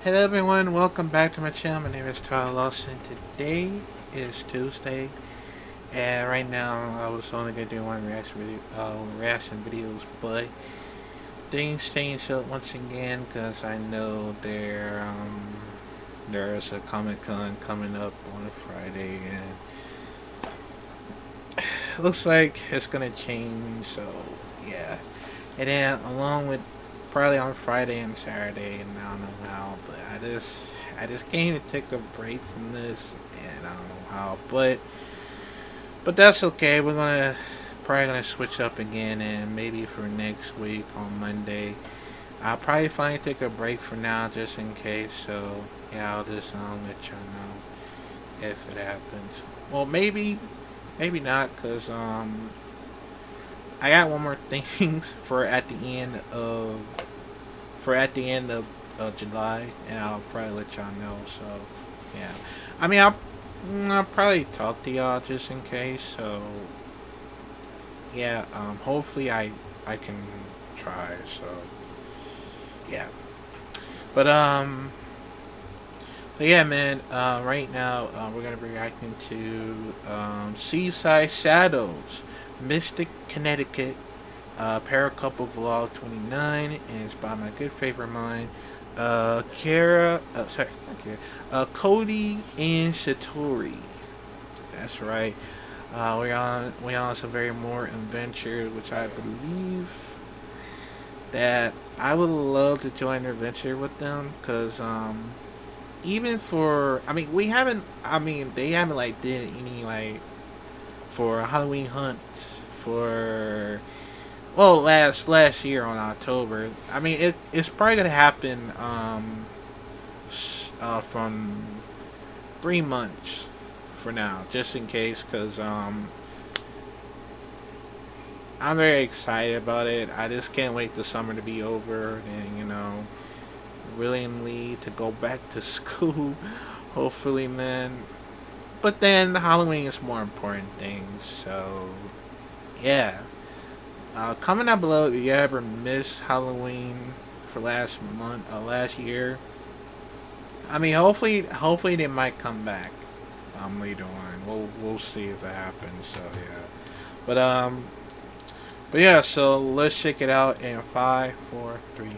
Hello everyone, welcome back to my channel. My name is Tyler Lawson. Today is Tuesday, and right now I was only going to do one reaction videos, but things changed up once again because I know there's a Comic-Con coming up on a Friday, and looks like it's going to change, so yeah. And then along with probably on Friday and Saturday, and I don't know how, but I just came to take a break from this, and I don't know how, but that's okay. We're probably gonna switch up again, and maybe for next week on Monday, I'll probably finally take a break for now, just in case. So yeah, I'll just let y'all know if it happens. Well, maybe not, cause I got one more things for at the end of July, and I'll probably let y'all know. So yeah, I mean I'll probably talk to y'all just in case. So yeah, hopefully I can try. So yeah, but yeah, man. Right now we're gonna be reacting to Seaside Shadows, Mystic, Connecticut, ParaCouple Vlog 29, and it's by my good favorite of mine, Cody and Satori. That's right. We're on some very more adventure, which I believe that I would love to join their adventure with them, cause even for they haven't like did any like for Halloween hunts for last year on October. I mean it's probably gonna happen from 3 months for now, just in case, because I'm very excited about it. I just can't wait the summer to be over, and willingly to go back to school, hopefully, man. But then Halloween is more important things, so yeah. Comment down below if you ever missed Halloween for last year. I mean, hopefully they might come back later on. We'll see if that happens. So yeah, but yeah. So let's check it out in 5, 4, 3, 2.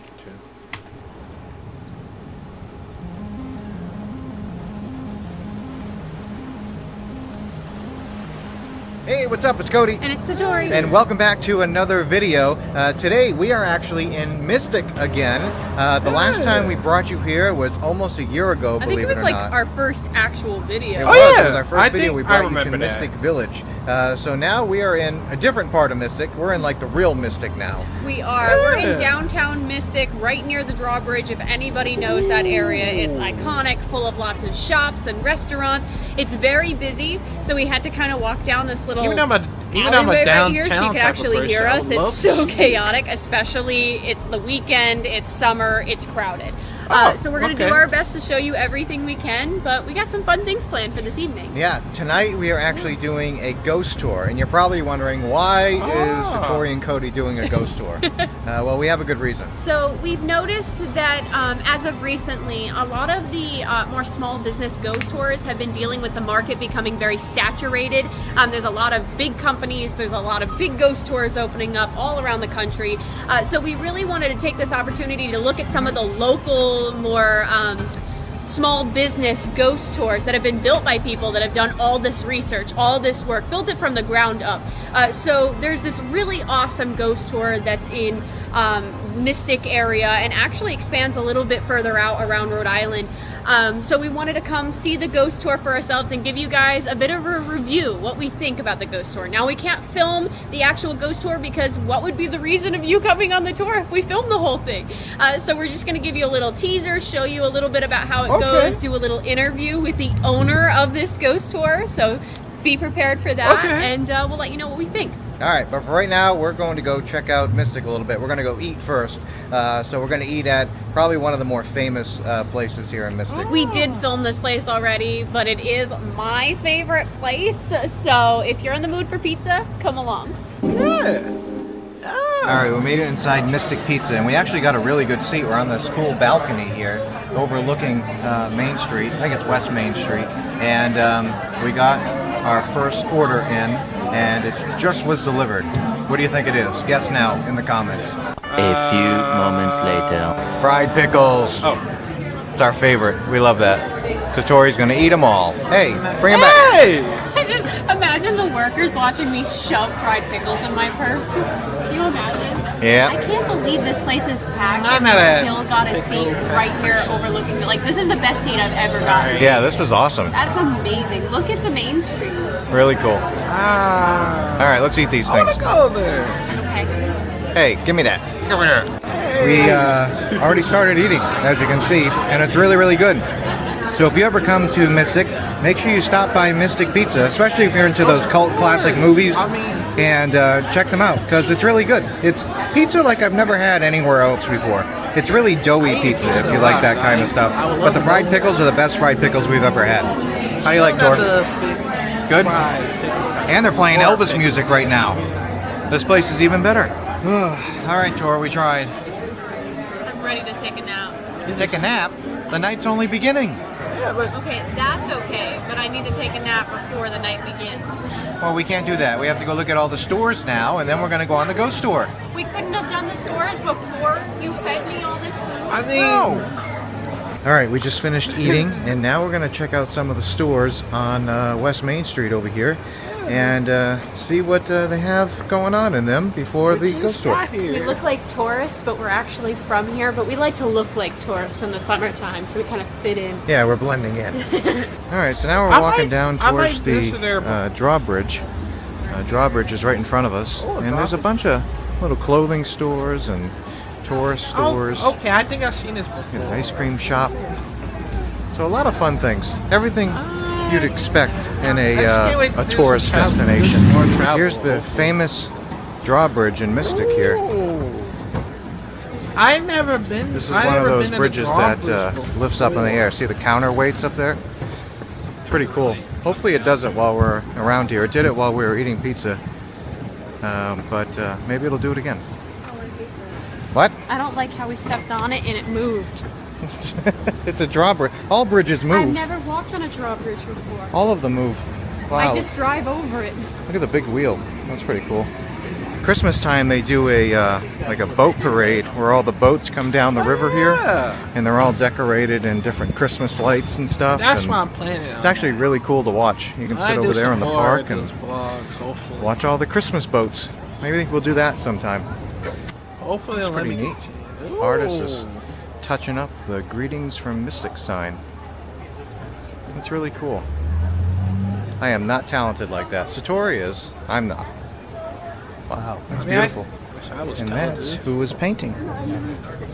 Hey, what's up? It's Cody. And it's Satori. And welcome back to another video. Today we are actually in Mystic again. The last time we brought you here was almost a year ago, believe it or not. I think it was like our first actual video. It was our first video. We brought you to Mystic Village. So now we are in a different part of Mystic. We're in like the real Mystic now. We are. Yeah. We're in downtown Mystic, right near the drawbridge. If anybody knows that area, it's iconic, full of lots of shops and restaurants. It's very busy, so we had to kind of walk down this little alleyway right here so you could actually hear us. It's so chaotic, especially it's the weekend, it's summer, it's crowded. So we're going to do our best to show you everything we can, but we got some fun things planned for this evening. Yeah, tonight we are actually doing a ghost tour, and you're probably wondering, why is Satori and Cody doing a ghost tour? Well, we have a good reason. So we've noticed that as of recently, a lot of the more small business ghost tours have been dealing with the market becoming very saturated. There's a lot of big companies, there's a lot of big ghost tours opening up all around the country. So we really wanted to take this opportunity to look at some of the local, more small business ghost tours that have been built by people that have done all this research, all this work, built it from the ground up. So there's this really awesome ghost tour that's in Mystic area and actually expands a little bit further out around Rhode Island. So we wanted to come see the ghost tour for ourselves and give you guys a bit of a review, what we think about the ghost tour. Now we can't film the actual ghost tour because what would be the reason of you coming on the tour if we filmed the whole thing? So we're just going to give you a little teaser, show you a little bit about how it goes, do a little interview with the owner of this ghost tour. So be prepared for that, and we'll let you know what we think. Alright, but for right now, we're going to go check out Mystic a little bit. We're going to go eat first. So we're going to eat at probably one of the more famous places here in Mystic. We did film this place already, but it is my favorite place. So if you're in the mood for pizza, come along. Yeah. Alright, we made it inside Mystic Pizza, and we actually got a really good seat. We're on this cool balcony here. overlooking Main Street. I think it's West Main Street. And we got our first order in, and it just was delivered. What do you think it is? Guess now in the comments. A few moments later. Fried pickles. Oh. It's our favorite. We love that. Satori's gonna eat them all. Hey, bring them back. Hey! I just imagine the workers watching me shove fried pickles in my purse. Can you imagine? Yeah. I can't believe this place is packed I'm and not we a still got a seat right here overlooking. Like, this is the best seat I've ever gotten. Yeah, this is awesome. That's amazing. Look at the Main Street. Really cool. Ah. All right, let's eat these I want things. to go there. Okay. Hey, give me that. Give me that. We already started eating, as you can see, and it's really, really good. So if you ever come to Mystic, make sure you stop by Mystic Pizza, especially if you're into those cult classic movies, and check them out, because it's really good. It's pizza like I've never had anywhere else before. It's really doughy pizza if you like that kind of stuff. But the fried pickles are the best fried pickles we've ever had. How do you like, Tor? Good? And they're playing Elvis music right now. This place is even better. All right, Tor, we tried. I'm ready to take a nap. Take a nap? The night's only beginning. Okay, that's okay, but I need to take a nap before the night begins. Well, we can't do that. We have to go look at all the stores now, and then we're going to go on the ghost tour. We couldn't have done the stores before you fed me all this food? I mean, All right, we just finished eating, and now we're going to check out some of the stores on West Main Street over here, and see what they have going on in them before the ghost tour. We look like tourists, but we're actually from here. But we like to look like tourists in the summertime, so we kind of fit in. Yeah, we're blending in. All right, so now we're walking down towards the drawbridge. Drawbridge is right in front of us, and there's a bunch of little clothing stores and tourist stores. Oh, okay, I think I've seen this before. An ice cream shop. So a lot of fun things. Everything you'd expect in a tourist destination. Here's the famous drawbridge in Mystic here. I've never been. This is one of those bridges that lifts up in the air. See the counterweights up there? Pretty cool. Hopefully it does it while we're around here. It did it while we were eating pizza. But maybe it'll do it again. What? I don't like how we stepped on it and it moved. It's a drawbridge. All bridges move. I've never walked on a drawbridge before. All of them move. Wow. I just drive over it. Look at the big wheel. That's pretty cool. Christmas time they do a like a boat parade where all the boats come down the river here, and they're all decorated in different Christmas lights and stuff. That's and what I'm planning on. it's actually really cool to watch. You can sit over there in the park and hopefully. watch all the Christmas boats. Maybe we'll do that sometime. Hopefully, It's let pretty me neat. Ooh. Artist is touching up the Greetings from Mystic sign. It's really cool. I am not talented like that. Satori is. I'm not. Wow, that's beautiful. I was And talented. that's who is painting.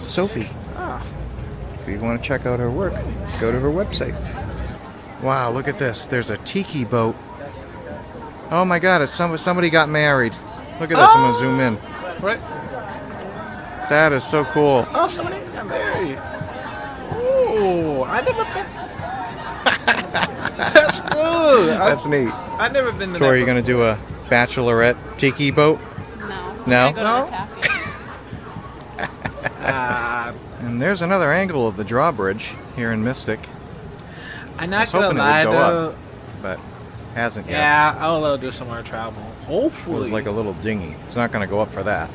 Sophie. Ah. If you want to check out her work, go to her website. Wow, look at this. There's a tiki boat. Oh my god, it's somebody got married. Look at this, I'm going to zoom in. What? That is so cool. Oh, somebody got married. Ooh, I never been. That's good. That's neat. I've never been to So are that. you going to do a bachelorette tiki boat? No. No? I go to the taffy. And there's another angle of the drawbridge here in Mystic. I'm I was not hoping gonna it lie would go though. up, but hasn't yet. Yeah, I'll do some more travel. It Hopefully. was like a little dinghy. It's not going to go up for that.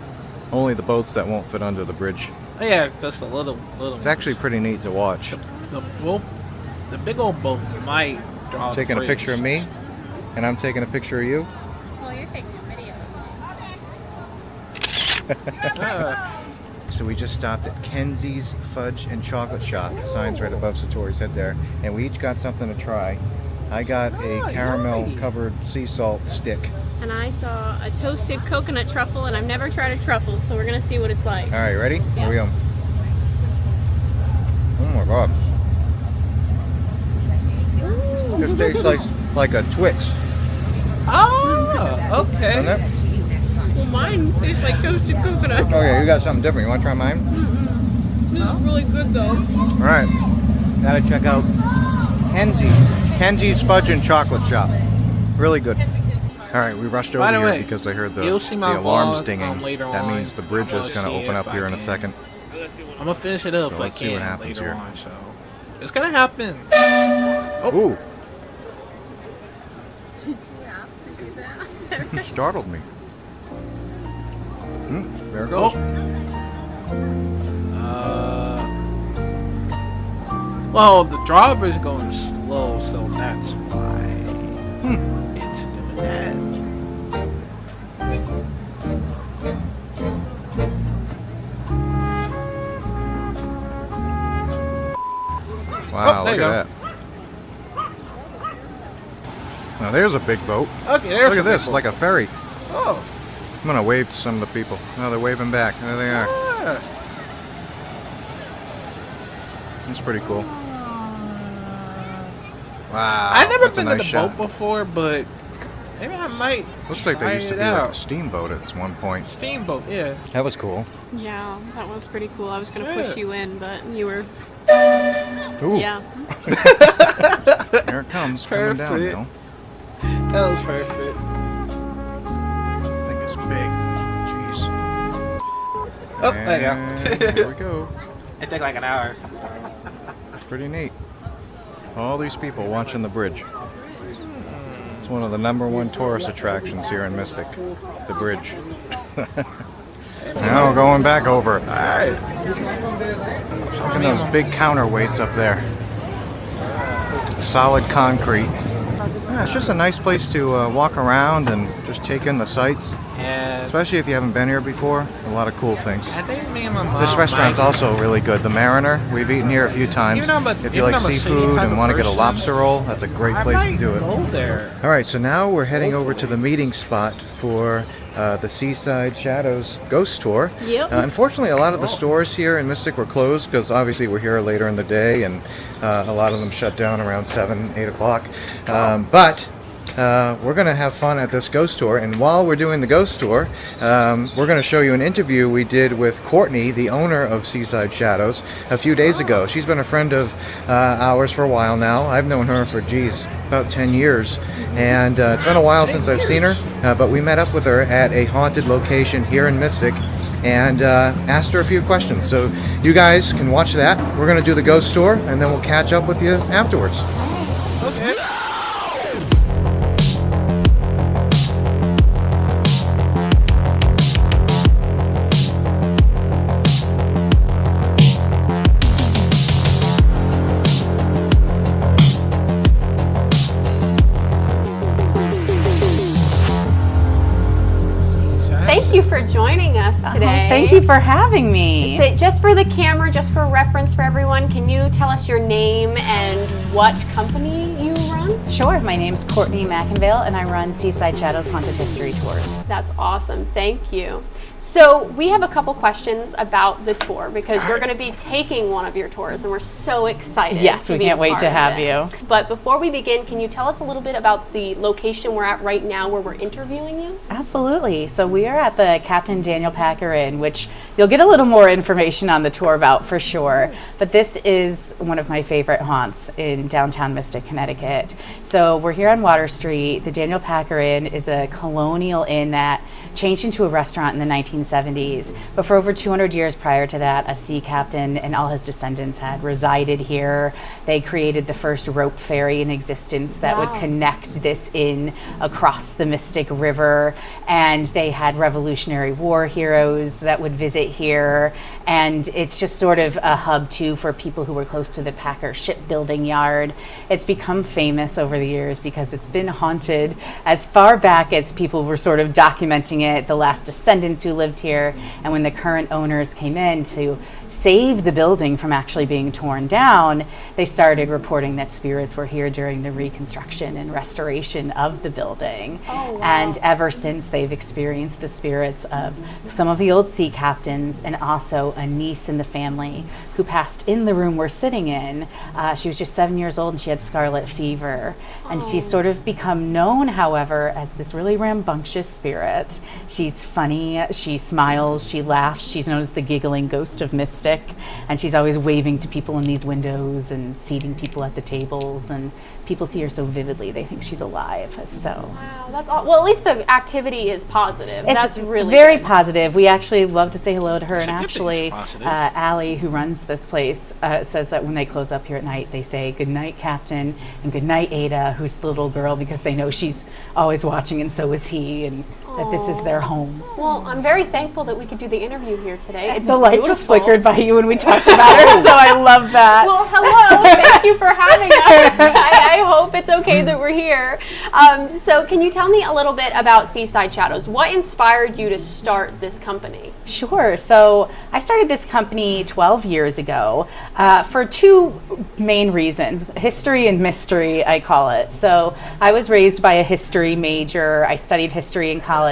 Only the boats that won't fit under the bridge. Oh, yeah, just a little. It's actually pretty neat to watch. The big old boat might draw. Taking a picture of me, and I'm taking a picture of you. Well, you're taking a video. So we just stopped at Kenzie's Fudge and Chocolate Shop. The sign's right above Satori's head there. And we each got something to try. I got a caramel covered sea salt stick. And I saw a toasted coconut truffle, and I've never tried a truffle, so we're gonna see what it's like. All right, ready? Yeah. Here we go. Oh my god. This tastes like a Twix, Oh, okay. doesn't it? Well, mine tastes like toasted coconut. Oh yeah, you got something different. You want to try mine? This is really good, though. All right. Gotta check out Kenzie's Fudge and Chocolate Shop. Really good. All right, we rushed over By the here way, because I heard the you'll see my alarms vlog, dinging. later That on. means the bridge is I'm going gonna to see open if up here I in a can second. I'm gonna finish it up So if I let's see what can happens later here. on. So it's gonna happen. Ooh, Did you have to do that? you startled me. There it goes. Well, the driver's going slow, so that's why it's doing that. Wow, there look you at that. Now there's a big boat. Okay, there's Look at some this, people. like a ferry. Oh. I'm gonna wave to some of the people. Now they're waving back. There they are. Yeah. That's pretty cool. Wow. I've never that's a been nice to the shot. boat before, but maybe I might. Looks like try there used to it be like out. a steamboat at one point. Steamboat, yeah. That was cool. Yeah, that was pretty cool. I was gonna Yeah. push you in, but you were. Ooh, Yeah. here it comes, coming down, Perfect. Bill. That was perfect. I think it's big. Jeez. Oh, there you go. And here we go. It took like an hour. It's pretty neat. All these people watching the bridge. It's one of the #1 tourist attractions here in Mystic, the bridge. Now we're going back over it. Alright. Look at those big counterweights up there. Solid concrete. Yeah, it's just a nice place to walk around and just take in the sights. And Especially if you haven't been here before. A lot of cool things. I think me and my mom This restaurant's might- also really good. The Mariner. We've eaten here a few times. Even though I'm a- If you even like though I'm a city seafood type and of want to get a person, lobster roll, that's a great I place to might do it. go there. All right, so now we're heading over to the meeting spot for the Seaside Shadows Ghost Tour. Yep. Unfortunately, a lot of the stores here in Mystic were closed because obviously we're here later in the day, and a lot of them shut down around 7, 8 o'clock. But we're going to have fun at this ghost tour, and while we're doing the ghost tour, we're going to show you an interview we did with Courtney, the owner of Seaside Shadows, a few days ago. She's been a friend of ours for a while now. I've known her for, about 10 years, and it's been a while since I've seen her, but we met up with her at a haunted location here in Mystic and asked her a few questions. So you guys can watch that. We're going to do the ghost tour, and then we'll catch up with you afterwards. Okay. Thank you for joining us today. Thank you for having me. Just for the camera, just for reference for everyone, can you tell us your name and what company you run? Sure, my name's Courtney McInvale and I run Seaside Shadows Haunted History Tours. That's awesome. Thank you. So we have a couple questions about the tour because we're going to be taking one of your tours and we're so excited. Yes, to we be can't a wait part to of have it. you. But before we begin, can you tell us a little bit about the location we're at right now where we're interviewing you? Absolutely. So we are at the Captain Daniel Packer Inn, which you'll get a little more information on the tour about for sure. But this is one of my favorite haunts in downtown Mystic, Connecticut. So we're here on Water Street. The Daniel Packer Inn is a colonial inn that changed into a restaurant in the 1970s. But for over 200 years prior to that, a sea captain and all his descendants had resided here. They created the first rope ferry in existence that would connect this inn across the Mystic River. And they had Revolutionary War heroes that would visit here. And it's just sort of a hub, too, for people who were close to the Packer shipbuilding yard. It's become famous over the years because it's been haunted as far back as people were sort of documenting it, the last descendants who lived here. And when the current owners came in to save the building from actually being torn down, they started reporting that spirits were here during the reconstruction and restoration of the building. Oh, wow. And ever since, they've experienced the spirits of some of the old sea captains and also a niece in the family who passed in the room we're sitting in. She was just 7 years old and she had scarlet fever. And she's sort of become known, however, as this really rambunctious spirit. She's funny, she smiles, she laughs. She's known as the giggling ghost of Mystic. Mystic, and she's always waving to people in these windows and seating people at the tables, and people see her so vividly, they think she's alive. So wow, that's all. Well, at least the activity is positive. That's really very good. positive. We actually love to say hello to her, and a good thing actually it's positive. Allie, who runs this place, says that when they close up here at night, they say good night, Captain, and good night, Ada, who's the little girl, because they know she's always watching, and so is he, and that this is their home. Well, I'm very thankful that we could do the interview here today. It's The light just beautiful. flickered by you when we talked about her, so I love that. Well, hello. Thank you for having us. I hope it's okay that we're here. So can you tell me a little bit about Seaside Shadows? What inspired you to start this company? Sure. So I started this company 12 years ago for two main reasons. History and mystery, I call it. So I was raised by a history major. I studied history in college.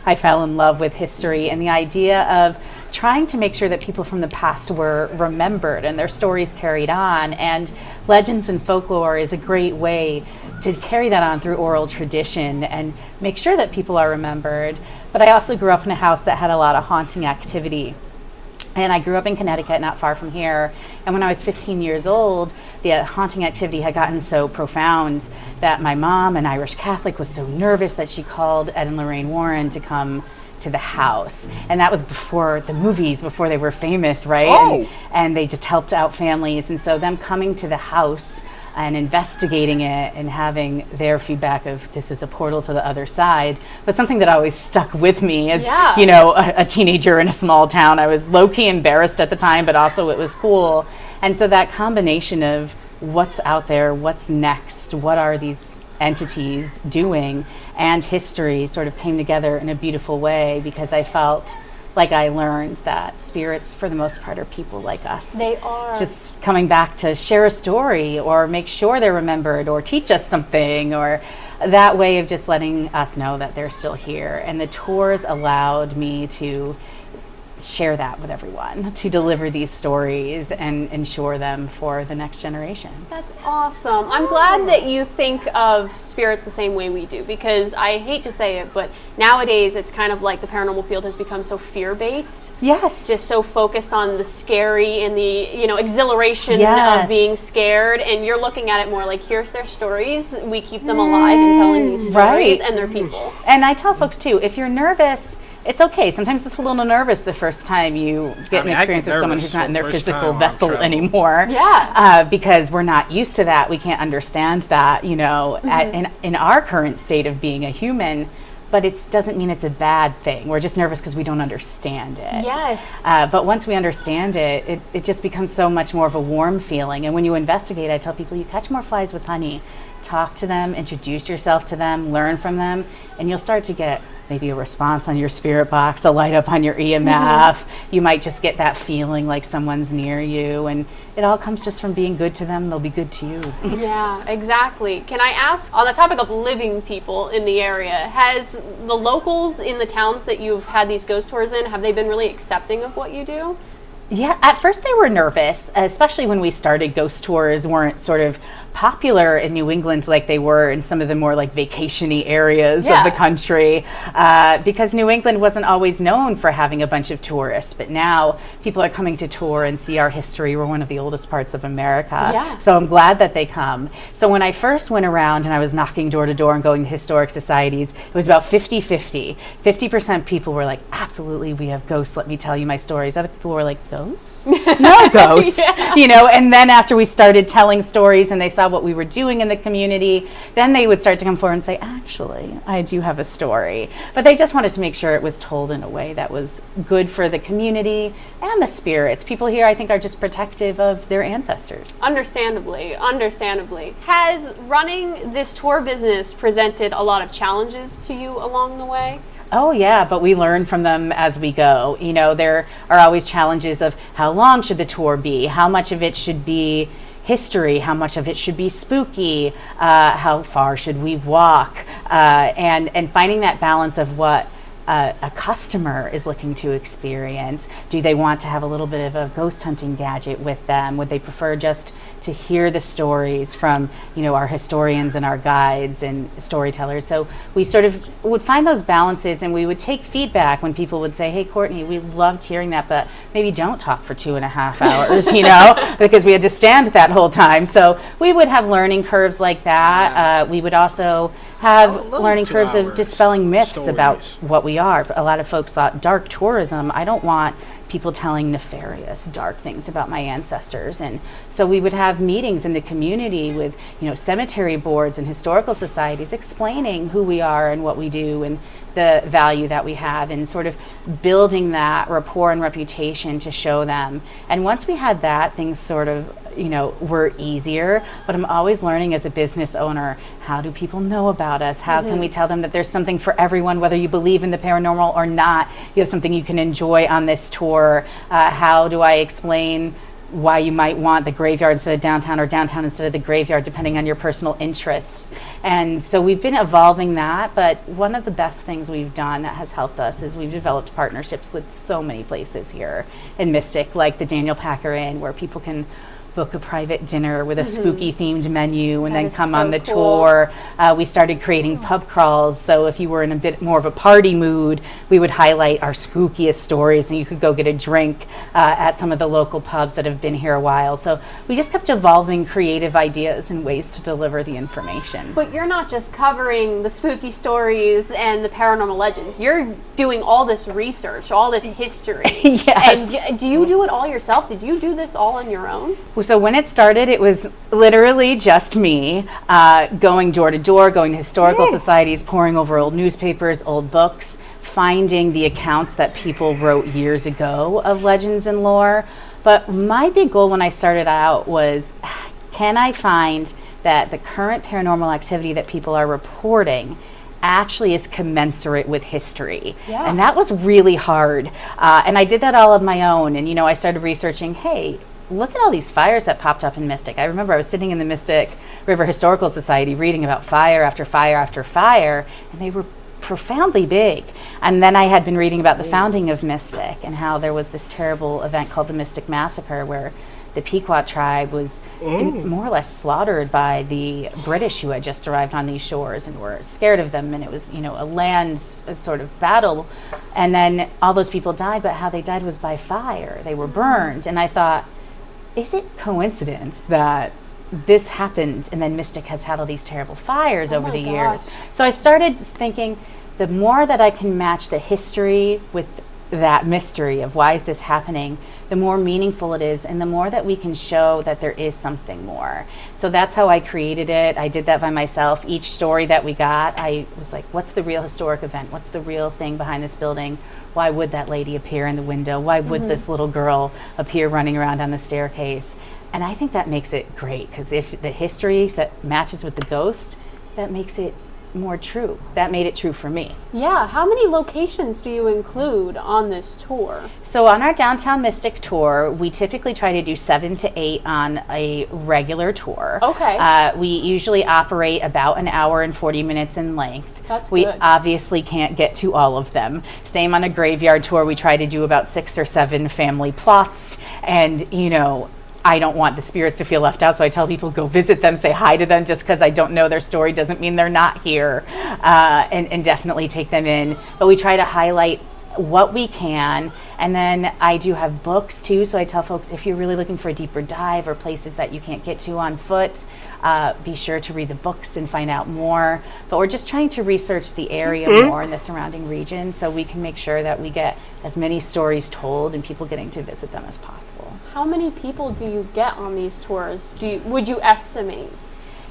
I fell in love with history and the idea of trying to make sure that people from the past were remembered and their stories carried on. And legends and folklore is a great way to carry that on through oral tradition and make sure that people are remembered. But I also grew up in a house that had a lot of haunting activity. And I grew up in Connecticut, not far from here. And when I was 15 years old, the haunting activity had gotten so profound that my mom, an Irish Catholic, was so nervous that she called Ed and Lorraine Warren to come to the house. And that was before the movies, before they were famous, right? Oh. And they just helped out families. And so them coming to the house and investigating it and having their feedback of this is a portal to the other side was something that always stuck with me as you know, a teenager in a small town. I was low-key embarrassed at the time, but also it was cool. And so that combination of what's out there, what's next, what are these entities doing, and history sort of came together in a beautiful way, because I felt like I learned that spirits, for the most part, are people like us. They are. Just coming back to share a story or make sure they're remembered or teach us something, or that way of just letting us know that they're still here. And the tours allowed me to share that with everyone, to deliver these stories and ensure them for the next generation. That's awesome. I'm glad that you think of spirits the same way we do, because I hate to say it, but nowadays it's kind of like the paranormal field has become so fear-based. Yes. Just so focused on the scary and the, you know, exhilaration Yes. of being scared, and you're looking at it more like, here's their stories, we keep them alive and telling these stories, Right. and they're people. And I tell folks too, if you're nervous, it's okay. Sometimes it's a little nervous the first time you get an experience with someone who's not in their physical vessel anymore. Yeah. Because we're not used to that. We can't understand that, you know, in our current state of being a human. But it doesn't mean it's a bad thing. We're just nervous because we don't understand it. Yes. But once we understand it, it just becomes so much more of a warm feeling. And when you investigate, I tell people you catch more flies with honey. Talk to them, introduce yourself to them, learn from them, and you'll start to get maybe a response on your spirit box, a light up on your EMF. You might just get that feeling like someone's near you, and it all comes just from being good to them. They'll be good to you. Yeah, exactly. Can I ask, on the topic of living people in the area, has the locals in the towns that you've had these ghost tours in, have they been really accepting of what you do? Yeah, at first they were nervous, especially when we started. Ghost tours weren't sort of popular in New England like they were in some of the more like vacation-y areas of the country, because New England wasn't always known for having a bunch of tourists, but now people are coming to tour and see our history. We're one of the oldest parts of America, so I'm glad that they come. So when I first went around and I was knocking door to door and going to historic societies, it was about 50-50. 50% people were like, absolutely, we have ghosts, let me tell you my stories. Other people were like, ghosts? No ghosts. You know, and then after we started telling stories and they saw what we were doing in the community, then they would start to come forward and say, actually, I do have a story. But they just wanted to make sure it was told in a way that was good for the community and the spirits. People here, I think, are just protective of their ancestors. Understandably. Has running this tour business presented a lot of challenges to you along the way? Oh yeah, but we learn from them as we go. You know, there are always challenges of how long should the tour be? How much of it should be history? How much of it should be spooky? How far should we walk? And finding that balance of what a customer is looking to experience. Do they want to have a little bit of a ghost hunting gadget with them? Would they prefer just to hear the stories from, our historians and our guides and storytellers? So we sort of would find those balances, and we would take feedback when people would say, hey, Courtney, we loved hearing that, but maybe don't talk for 2.5 hours, because we had to stand that whole time. So we would have learning curves like that. We would also have learning curves of dispelling myths about what we are. A lot of folks thought dark tourism, I don't want people telling nefarious, dark things about my ancestors. And so we would have meetings in the community with, cemetery boards and historical societies explaining who we are and what we do and the value that we have, and sort of building that rapport and reputation to show them. And once we had that, things sort of, were easier. But I'm always learning as a business owner, how do people know about us? How can we tell them that there's something for everyone, whether you believe in the paranormal or not? You have something you can enjoy on this tour. How do I explain why you might want the graveyard instead of downtown, or downtown instead of the graveyard, depending on your personal interests? And so we've been evolving that, but one of the best things we've done that has helped us is we've developed partnerships with so many places here in Mystic, like the Daniel Packer Inn, where people can book a private dinner with a spooky themed menu and then come on the tour. We started creating pub crawls, so if you were in a bit more of a party mood, we would highlight our spookiest stories, and you could go get a drink at some of the local pubs that have been here a while. So we just kept evolving creative ideas and ways to deliver the information. But you're not just covering the spooky stories and the paranormal legends. You're doing all this research, all this history. Yes. And do you do it all yourself? Did you do this all on your own? So when it started, it was literally just me going door to door, going to historical societies, poring over old newspapers, old books, finding the accounts that people wrote years ago of legends and lore. But my big goal when I started out was, can I find that the current paranormal activity that people are reporting actually is commensurate with history? And that was really hard. And I did that all on my own. And, I started researching, hey, look at all these fires that popped up in Mystic. I remember I was sitting in the Mystic River Historical Society reading about fire after fire after fire, and they were profoundly big. And then I had been reading about the founding of Mystic and how there was this terrible event called the Mystic Massacre, where the Pequot tribe was more or less slaughtered by the British who had just arrived on these shores and were scared of them. And it was, a land sort of battle. And then all those people died, but how they died was by fire. They were burned. And I thought, is it coincidence that this happened and then Mystic has had all these terrible fires over the years? So I started thinking, the more that I can match the history with that mystery of why is this happening, the more meaningful it is, and the more that we can show that there is something more. So that's how I created it. I did that by myself. Each story that we got, I was like, what's the real historic event? What's the real thing behind this building? Why would that lady appear in the window? Why would this little girl appear running around on the staircase? And I think that makes it great, because if the history matches with the ghost, that makes it more true. That made it true for me. Yeah. How many locations do you include on this tour? So on our Downtown Mystic tour, we typically try to do 7 to 8 on a regular tour. Okay. We usually operate about an hour and 40 minutes in length. That's we good. obviously can't get to all of them. Same on a graveyard tour, we try to do about 6 or 7 family plots. And, I don't want the spirits to feel left out, so I tell people go visit them, say hi to them. Just because I don't know their story doesn't mean they're not here, and definitely take them in. But we try to highlight what we can, and then I do have books too, so I tell folks, if you're really looking for a deeper dive or places that you can't get to on foot, be sure to read the books and find out more. But we're just trying to research the area more in the surrounding region, so we can make sure that we get as many stories told and people getting to visit them as possible. How many people do you get on these tours? Would you estimate?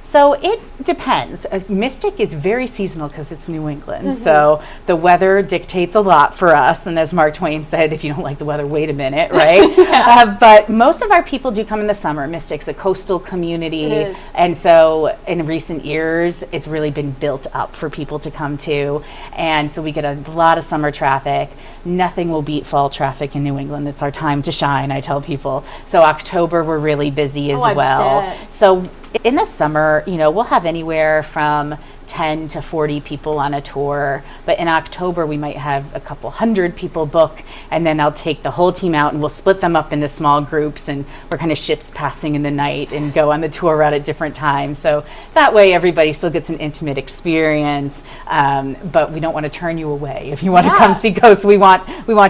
So it depends. Mystic is very seasonal because it's New England. So the weather dictates a lot for us. And as Mark Twain said, if you don't like the weather, wait a minute, right? But most of our people do come in the summer. Mystic's a coastal community. It is. And so in recent years, it's really been built up for people to come to. And so we get a lot of summer traffic. Nothing will beat fall traffic in New England. It's our time to shine, I tell people. So October, we're really busy as well. Bet. So in the summer, we'll have anywhere from 10 to 40 people on a tour, but in October we might have a couple hundred people book, and then I'll take the whole team out and we'll split them up into small groups, and we're kind of ships passing in the night and go on the tour route at different times. So that way everybody still gets an intimate experience, but we don't want to turn you away. If you want to come see ghosts, we want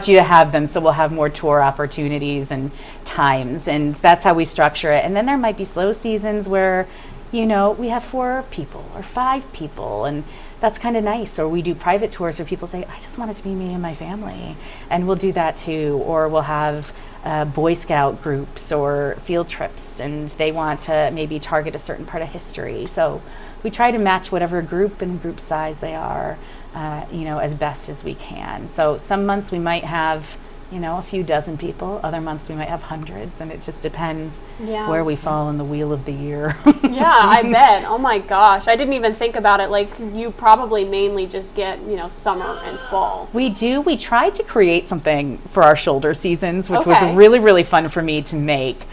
you to have them, so we'll have more tour opportunities and times, and that's how we structure it. And then there might be slow seasons where, you know, we have 4 people or 5 people, and that's kind of nice. Or we do private tours where people say, I just want it to be me and my family, and we'll do that too. Or we'll have Boy Scout groups or field trips, and they want to maybe target a certain part of history. So we try to match whatever group and group size they are, you know, as best as we can. So some months we might have, you know, a few dozen people. Other months we might have hundreds, and it just depends where we fall in the wheel of the year. Yeah, I bet. Oh my gosh. I didn't even think about it. Like, you probably mainly just get, you know, summer and fall. We do. We tried to create something for our shoulder seasons, which was really, really fun for me to make.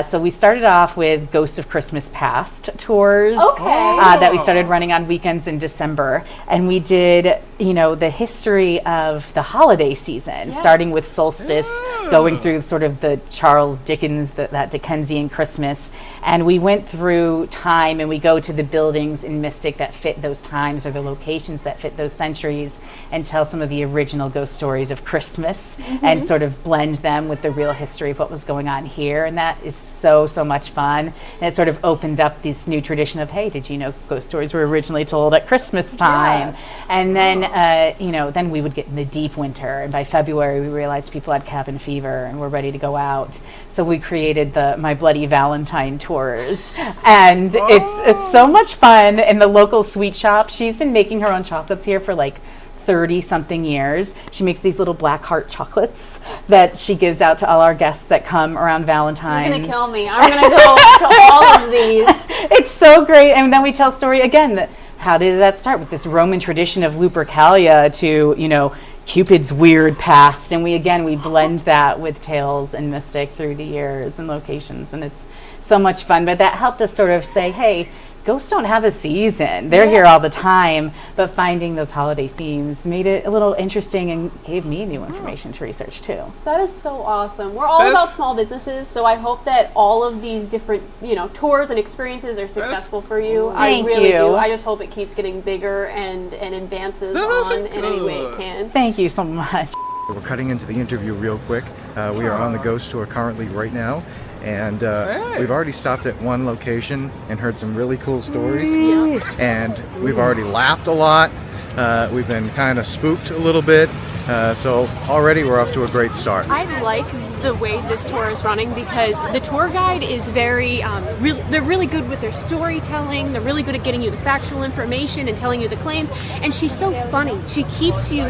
So we started off with Ghost of Christmas Past tours that we started running on weekends in December. And we did, you know, the history of the holiday season, starting with solstice, going through sort of the Charles Dickens, that Dickensian Christmas. And we went through time, and we go to the buildings in Mystic that fit those times, or the locations that fit those centuries, and tell some of the original ghost stories of Christmas, and sort of blend them with the real history of what was going on here. And that is so much fun. And it sort of opened up this new tradition of, hey, did you know ghost stories were originally told at Christmas time? And then, you know, then we would get in the deep winter, and by February we realized people had cabin fever and were ready to go out. So we created the My Bloody Valentine tours, and it's so much fun. In the local sweet shop, she's been making her own chocolates here for like 30 something years. She makes these little black heart chocolates that she gives out to all our guests that come around Valentine's. You're gonna kill me. I'm gonna go to all of these. It's so great. And then we tell a story again that, how did that start, with this Roman tradition of Lupercalia to, you know, Cupid's weird past, and we blend that with tales and mystic through the years and locations, and it's so much fun. But that helped us sort of say, hey, ghosts don't have a season. They're here all the time, but finding those holiday themes made it a little interesting and gave me new information to research too. That is so awesome. We're all about small businesses, so I hope that all of these different, you know, tours and experiences are successful for you. I really do. I just hope it keeps getting bigger and advances on in any way it can. Thank you so much. We're cutting into the interview real quick. We are on the ghost tour currently right now. And we've already stopped at one location and heard some really cool stories. And we've already laughed a lot. We've been kind of spooked a little bit. So already we're off to a great start. I like the way this tour is running because the tour guide is very, they're really good with their storytelling. They're really good at getting you the factual information and telling you the claims. And she's so funny. She keeps you,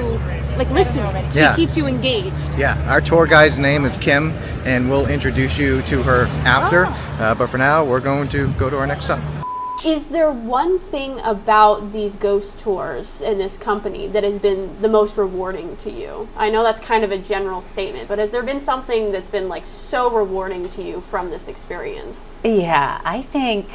like, listening. She keeps you engaged. Yeah, our tour guide's name is Kim, and we'll introduce you to her after. But for now, we're going to go to our next stop. Is there one thing about these ghost tours and this company that has been the most rewarding to you? I know that's kind of a general statement, but has there been something that's been like so rewarding to you from this experience? Yeah, I think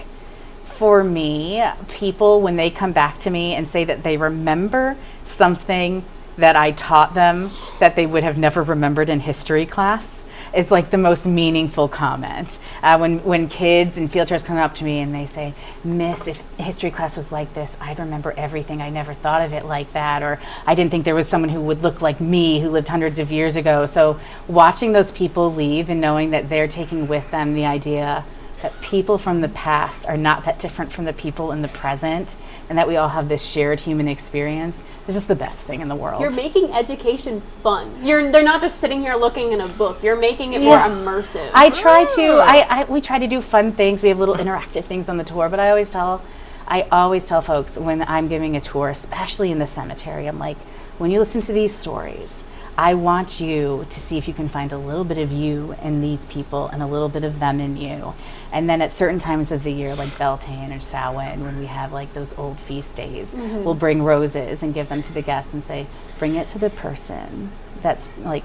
for me, people, when they come back to me and say that they remember something that I taught them that they would have never remembered in history class, is like the most meaningful comment. When kids in field trips come up to me and they say, Miss, if history class was like this, I'd remember everything. I never thought of it like that. Or I didn't think there was someone who would look like me who lived hundreds of years ago. So watching those people leave and knowing that they're taking with them the idea that people from the past are not that different from the people in the present, and that we all have this shared human experience, is just the best thing in the world. You're making education fun. They're not just sitting here looking in a book. You're making it more immersive. I try to. We try to do fun things. We have little interactive things on the tour, but I always tell folks when I'm giving a tour, especially in the cemetery, I'm like, when you listen to these stories, I want you to see if you can find a little bit of you in these people and a little bit of them in you. And then at certain times of the year, like Beltane or Samhain, when we have like those old feast days, we'll bring roses and give them to the guests and say, bring it to the person that's like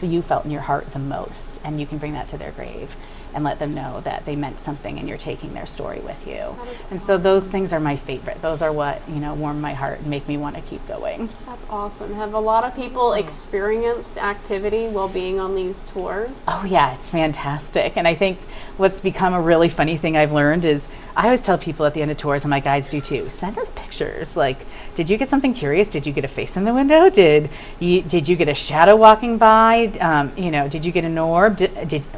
you felt in your heart the most, and you can bring that to their grave. and let them know that they meant something and you're taking their story with you. And awesome. so those things are my favorite. Those are what, warm my heart and make me want to keep going. That's awesome. Have a lot of people experienced activity while being on these tours? Oh yeah, it's fantastic. And I think what's become a really funny thing I've learned is I always tell people at the end of tours, and my guides do too, send us pictures. Like, did you get something curious? Did you get a face in the window? Did you get a shadow walking by? Did you get an orb?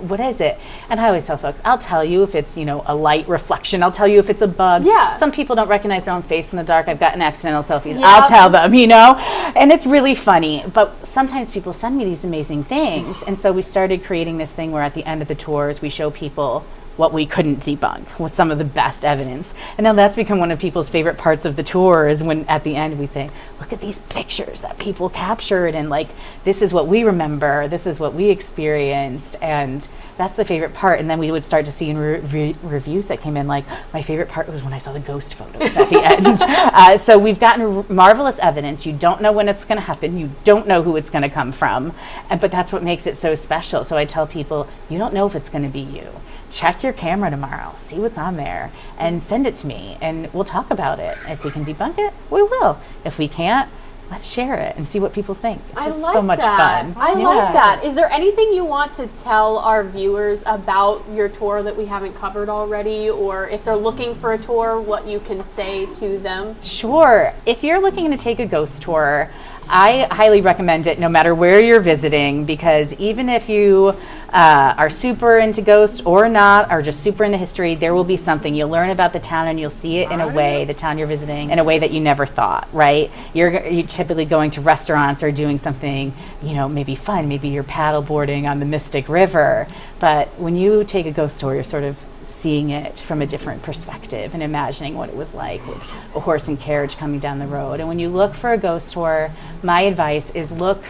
What is it? And I always tell folks, I'll tell you if it's, a light reflection. I'll tell you if it's a bug. Yeah. Some people don't recognize their own face in the dark. I've gotten accidental selfies. Yep. I'll tell them, and it's really funny. But sometimes people send me these amazing things. And so we started creating this thing where at the end of the tours, we show people what we couldn't debunk with some of the best evidence. And now that's become one of people's favorite parts of the tour is when at the end we say, look at these pictures that people captured and this is what we remember, this is what we experienced, and that's the favorite part. And then we would start to see in reviews that came in my favorite part was when I saw the ghost photos at the end. So we've gotten marvelous evidence. You don't know when it's going to happen. You don't know who it's going to come from. But that's what makes it so special. So I tell people, you don't know if it's going to be you. Check your camera tomorrow, see what's on there, and send it to me, and we'll talk about it. If we can debunk it, we will. If we can't, let's share it and see what people think. It's so much fun. I like that. Is there anything you want to tell our viewers about your tour that we haven't covered already, or if they're looking for a tour, what you can say to them? Sure. If you're looking to take a ghost tour, I highly recommend it no matter where you're visiting, because even if you are super into ghosts or not, or just super into history, there will be something. You'll learn about the town and you'll see it in a way, the town you're visiting, in a way that you never thought, right? You're typically going to restaurants or doing something, maybe fun. Maybe you're paddle boarding on the Mystic River. But when you take a ghost tour, you're sort of seeing it from a different perspective and imagining what it was like with a horse and carriage coming down the road. And when you look for a ghost tour, my advice is look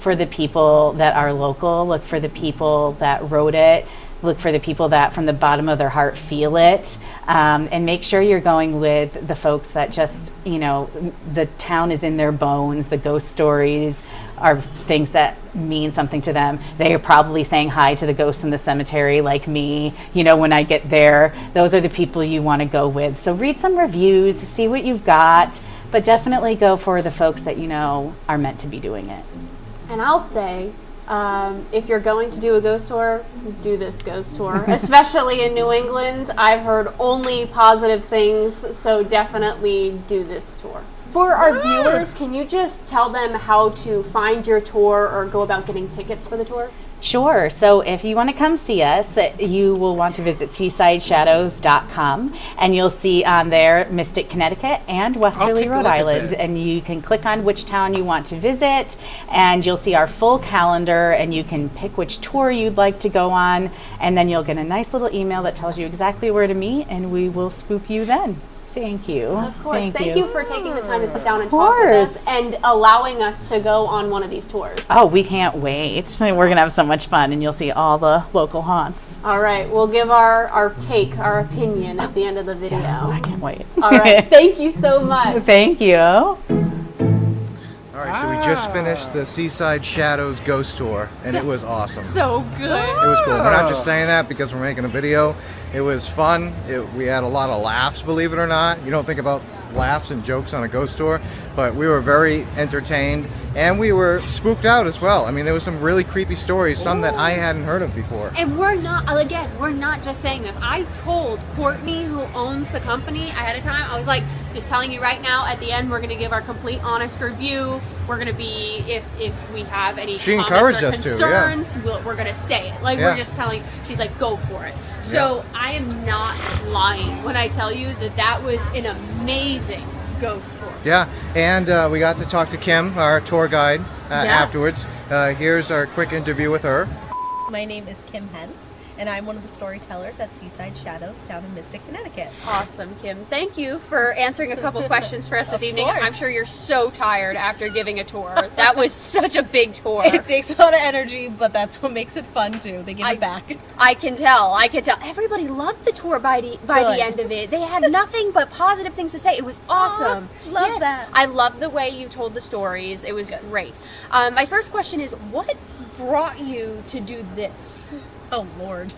for the people that are local, look for the people that wrote it, look for the people that from the bottom of their heart feel it, and make sure you're going with the folks that just, the town is in their bones, the ghost stories are things that mean something to them. They are probably saying hi to the ghosts in the cemetery like me, when I get there. Those are the people you want to go with. So read some reviews, see what you've got, but definitely go for the folks that are meant to be doing it. And I'll say, if you're going to do a ghost tour, do this ghost tour. Especially in New England, I've heard only positive things, so definitely do this tour. For our viewers, can you just tell them how to find your tour or go about getting tickets for the tour? Sure. So if you want to come see us, you will want to visit seasideshadows.com, and you'll see on there Mystic, Connecticut and Westerly, Rhode Island, and you can click on which town you want to visit, and you'll see our full calendar, and you can pick which tour you'd like to go on, and then you'll get a nice little email that tells you exactly where to meet, and we will spook you then. Thank you. Of course. Thank you for taking the time to sit down and Of talk with course. us and allowing us to go on one of these tours. Oh, we can't wait. We're going to have so much fun, and you'll see all the local haunts. All right. We'll give our opinion at the end of the video. Yes, I can't wait. All right. Thank you so much. Thank you. All right, so we just finished the Seaside Shadows Ghost Tour, and it was awesome. So good. It was cool. We're not just saying that because we're making a video. It was fun. We had a lot of laughs, believe it or not. You don't think about laughs and jokes on a ghost tour, but we were very entertained, and we were spooked out as well. I mean, there was some really creepy stories, some that I hadn't heard of before. And we're not just saying this. I told Courtney, who owns the company, ahead of time. I was like, just telling you right now, at the end, we're going to give our complete honest review. We're going to be, if we have any She comments encouraged or us to, concerns, we're going to say it. We're just telling, she's like, go for it. So I am not lying when I tell you that was an amazing ghost tour. Yeah, and we got to talk to Kim, our tour guide, afterwards. Here's our quick interview with her. My name is Kim Hens, and I'm one of the storytellers at Seaside Shadows down in Mystic, Connecticut. Awesome, Kim. Thank you for answering a couple questions for us this evening. Course. I'm sure you're so tired after giving a tour. That was such a big tour. It takes a lot of energy, but that's what makes it fun too. They give it back. I can tell. Everybody loved the tour by the end of it. They had nothing but positive things to say. It was awesome. Love that. I love the way you told the stories. It was great. My first question is, what brought you to do this? Oh, Lord.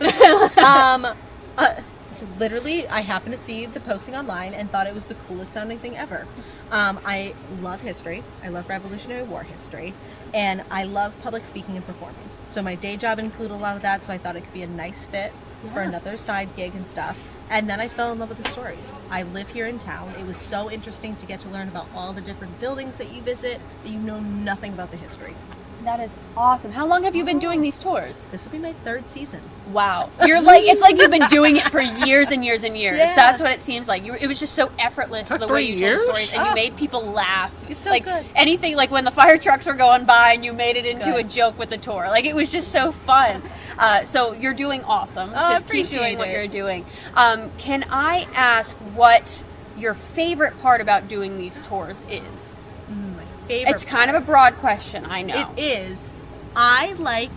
So literally, I happened to see the posting online and thought it was the coolest sounding thing ever. I love history. I love Revolutionary War history. And I love public speaking and performing. So my day job included a lot of that, so I thought it could be a nice fit for another side gig and stuff. And then I fell in love with the stories. I live here in town. It was so interesting to get to learn about all the different buildings that you visit that you know nothing about the history. That is awesome. How long have you been doing these tours? This will be my 3rd season. Wow. It's like you've been doing it for years and years and years. Yeah. That's what it seems like. It was just so effortless the way you told the 3 stories, and you made people laugh. It's so like good. anything, like when the fire trucks were going by and you made it into Good. a joke with the tour. Like it was just so fun. So you're doing awesome. Just keep doing what you're doing. Can I ask what your favorite part about doing these tours is? My favorite It's kind of a broad question, I know. It is. I like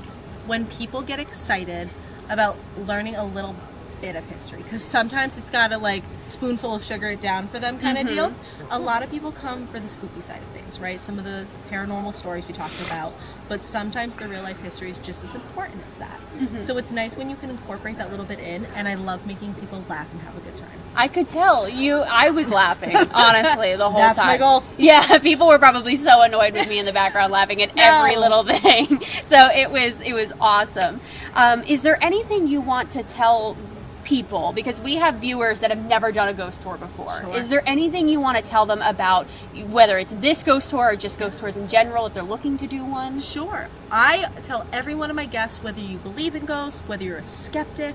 when people get excited about learning a little bit of history, because sometimes it's got to like spoonful of sugar it down for them kind of deal. A lot of people come for the spooky side of things, right? Some of the paranormal stories we talked about, but sometimes the real life history is just as important as that. So it's nice when you can incorporate that little bit in, and I love making people laugh and have a good time. I could tell I was laughing, honestly, the whole That's time. my goal. Yeah, people were probably so annoyed with me in the background laughing at every little thing. So it was awesome. Is there anything you want to tell people, because we have viewers that have never done a ghost tour before? Sure. Is there anything you want to tell them about whether it's this ghost tour or just ghost tours in general, if they're looking to do one? Sure. I tell every one of my guests, whether you believe in ghosts, whether you're a skeptic,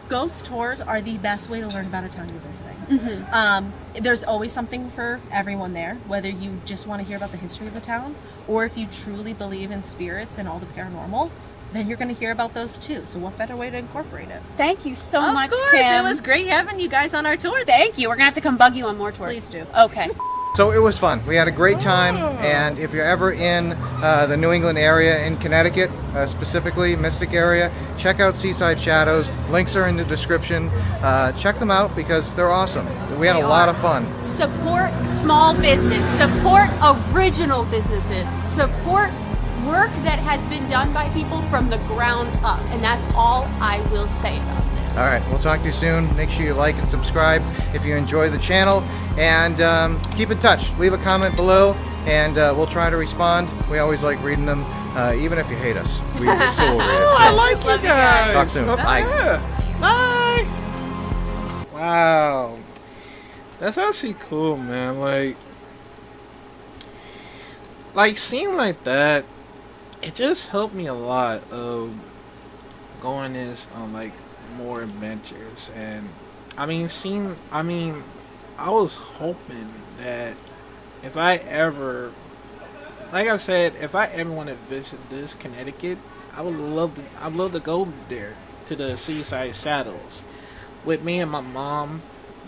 ghost tours are the best way to learn about a town you're visiting. There's always something for everyone there, whether you just want to hear about the history of a town, or if you truly believe in spirits and all the paranormal, then you're going to hear about those too. So what better way to incorporate it? Thank you so Of much, course, Kim. it was great having you guys on our tour. Thank you. We're going to have to come bug you on more tours. Please do. Okay. So it was fun. We had a great time, and if you're ever in the New England area, in Connecticut, specifically Mystic area, check out Seaside Shadows. Links are in the description. Check them out because they're awesome. We had a lot of fun. Support small business. Support original businesses. Support work that has been done by people from the ground up. And that's all I will say about this. All right, we'll talk to you soon. Make sure you like and subscribe if you enjoy the channel, and keep in touch. Leave a comment below, and we'll try to respond. We always like reading them, even if you hate us. We still read it. I like you Love you guys. Talk soon. Bye. Yeah. Bye. Wow. That's actually cool, man. Like seeing like that, it just helped me a lot of going this on like more adventures. And I was hoping that if I ever, like I said, if I ever want to visit this Connecticut, I'd love to go there to the Seaside Shadows with me and my mom,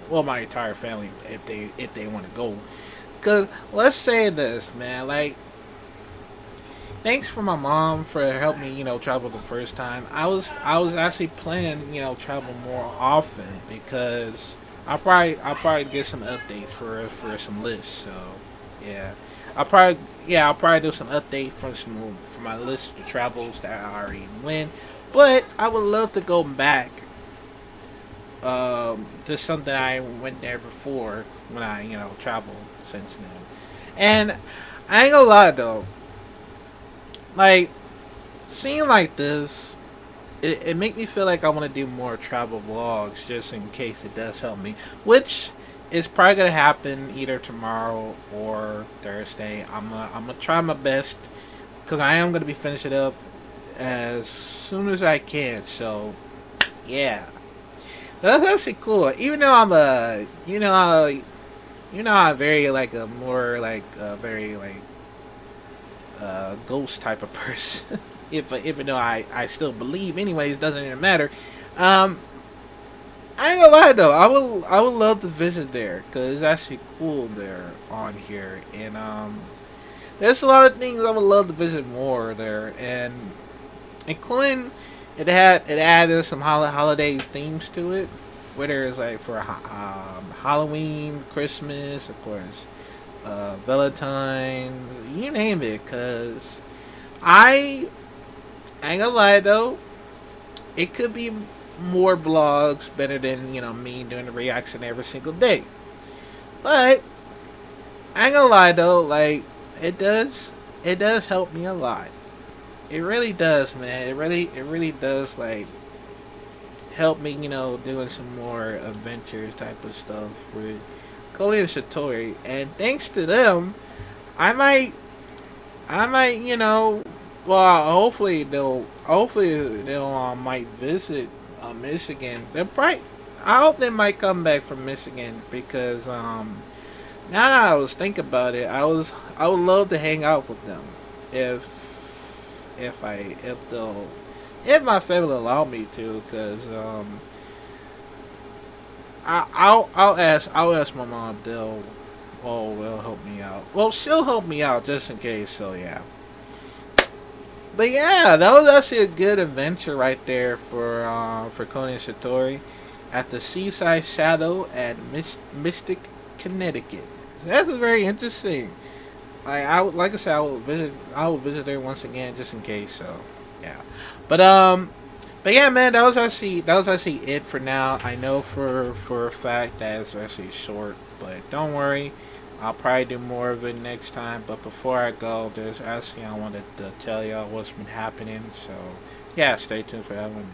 well, my entire family, if they want to go. Cause let's say this, man, like, thanks for my mom for helping me, travel the first time. I was actually planning, travel more often, because I'll probably get some updates for some lists. So yeah, I'll probably do some updates for my list of travels that I already went. But I would love to go back. Just something I went there before when I traveled since then. And I ain't gonna lie though, like seeing like this, it make me feel like I want to do more travel vlogs, just in case it does help me, which is probably gonna happen either tomorrow or Thursday. I'm gonna try my best, because I am gonna be finishing it up as soon as I can. So yeah, that's actually cool. Even though I'm I'm very like a more like a very like ghost type of person. Even though I still believe, anyways, doesn't even matter. I ain't gonna lie though, I would love to visit there, because it's actually cool there on here, and there's a lot of things I would love to visit more there, and including it added some holiday themes to it, whether it's like for Halloween, Christmas, of course, Valentine's, you name it. Because I ain't gonna lie though, it could be more vlogs better than me doing the reaction every single day. But I ain't gonna lie though, like it does help me a lot. It really does, man. It really does like help me, doing some more adventures type of stuff with Cody and Satori. And thanks to them, I might, well, hopefully they'll might visit Michigan. I hope they might come back from Michigan because now that I was thinking about it, I would love to hang out with them if my family allow me to, because I'll ask my mom if they'll help me out. Well, she'll help me out just in case. So yeah. But yeah, that was actually a good adventure right there for Conan and Satori at the Seaside Shadow at Mystic, Connecticut. So that's very interesting. Like I said, I will visit there once again just in case. So yeah, but yeah, man, that was actually it for now. I know for a fact that it's actually short, but don't worry. I'll probably do more of it next time. But before I go, I wanted to tell y'all what's been happening. So yeah, stay tuned for that one.